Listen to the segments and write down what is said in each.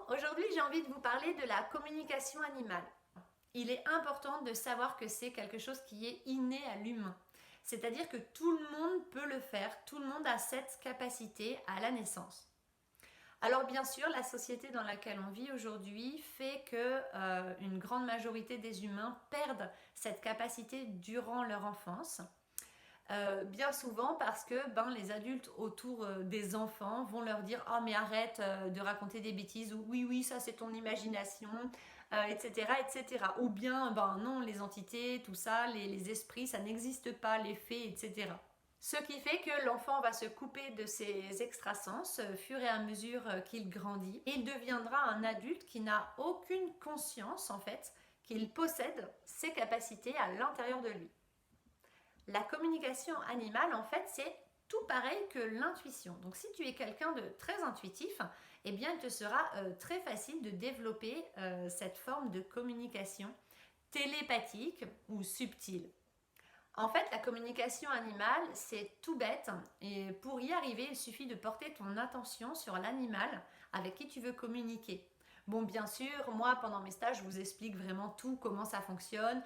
Aujourd'hui j'ai envie de vous parler de la communication animale. Il est important de savoir que c'est quelque chose qui est inné à l'humain. C'est-à-dire que tout le monde peut le faire, tout le monde a cette capacité à la naissance. Alors bien sûr, la société dans laquelle on vit aujourd'hui fait que une grande majorité des humains perdent cette capacité durant leur enfance. Bien souvent parce que les adultes autour des enfants vont leur dire «Oh mais arrête de raconter des bêtises» ou «Oui, oui, ça c'est ton imagination», etc., etc. Ou bien non, les entités, tout ça, les esprits, ça n'existe pas, les fées, etc. Ce qui fait que l'enfant va se couper de ses extrasens au fur et à mesure qu'il grandit et il deviendra un adulte qui n'a aucune conscience en fait qu'il possède ses capacités à l'intérieur de lui. La communication animale, en fait, c'est tout pareil que l'intuition. Donc, si tu es quelqu'un de très intuitif, eh bien, il te sera très facile de développer cette forme de communication télépathique ou subtile. En fait, la communication animale, c'est tout bête. Et pour y arriver, il suffit de porter ton attention sur l'animal avec qui tu veux communiquer. Bon, bien sûr, moi, pendant mes stages, je vous explique vraiment tout, comment ça fonctionne,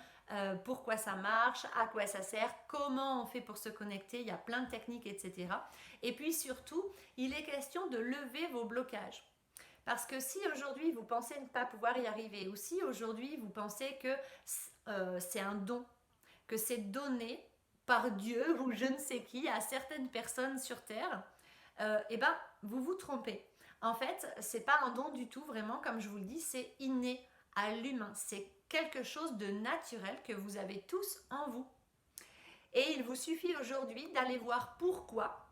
pourquoi ça marche, à quoi ça sert, comment on fait pour se connecter, il y a plein de techniques, etc. Et puis surtout, il est question de lever vos blocages. Parce que si aujourd'hui vous pensez ne pas pouvoir y arriver, ou si aujourd'hui vous pensez que c'est un don, que c'est donné par Dieu ou je ne sais qui à certaines personnes sur Terre, vous vous trompez. En fait, c'est pas un don du tout, vraiment, comme je vous le dis, c'est inné à l'humain. C'est quelque chose de naturel que vous avez tous en vous. Et il vous suffit aujourd'hui d'aller voir pourquoi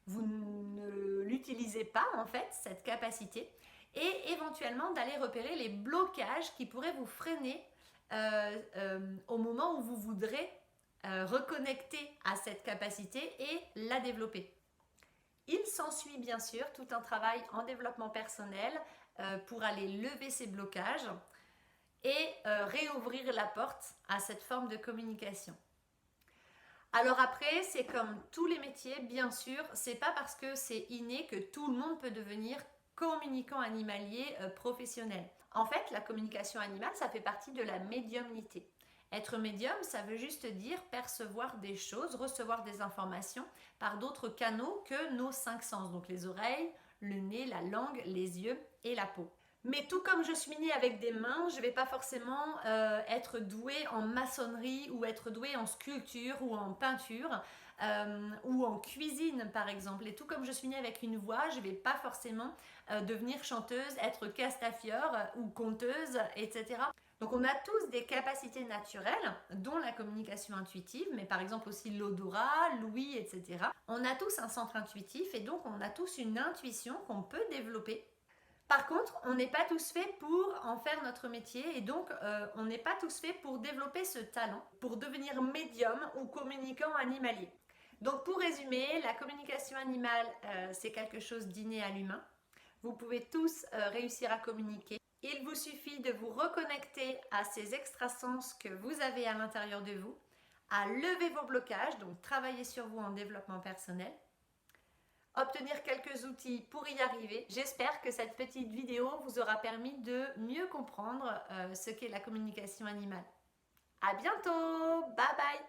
vous ne l'utilisez pas, en fait, cette capacité, et éventuellement d'aller repérer les blocages qui pourraient vous freiner au moment où vous voudrez reconnecter à cette capacité et la développer. Il s'ensuit bien sûr tout un travail en développement personnel pour aller lever ces blocages et réouvrir la porte à cette forme de communication. Alors après, c'est comme tous les métiers, bien sûr, c'est pas parce que c'est inné que tout le monde peut devenir communicant animalier professionnel. En fait, la communication animale, ça fait partie de la médiumnité. Être médium, ça veut juste dire percevoir des choses, recevoir des informations par d'autres canaux que nos cinq sens, donc les oreilles, le nez, la langue, les yeux et la peau. Mais tout comme je suis née avec des mains, je ne vais pas forcément être douée en maçonnerie ou être douée en sculpture ou en peinture ou en cuisine par exemple. Et tout comme je suis née avec une voix, je ne vais pas forcément devenir chanteuse, être castafiore ou conteuse, etc. Donc on a tous des capacités naturelles, dont la communication intuitive, mais par exemple aussi l'odorat, l'ouïe, etc. On a tous un centre intuitif et donc on a tous une intuition qu'on peut développer. Par contre, on n'est pas tous faits pour en faire notre métier et donc on n'est pas tous faits pour développer ce talent, pour devenir médium ou communicant animalier. Donc pour résumer, la communication animale, c'est quelque chose d'inné à l'humain. Vous pouvez tous réussir à communiquer. Il vous suffit de vous reconnecter à ces extrasens que vous avez à l'intérieur de vous, à lever vos blocages, donc travailler sur vous en développement personnel, obtenir quelques outils pour y arriver. J'espère que cette petite vidéo vous aura permis de mieux comprendre ce qu'est la communication animale. À bientôt, bye bye.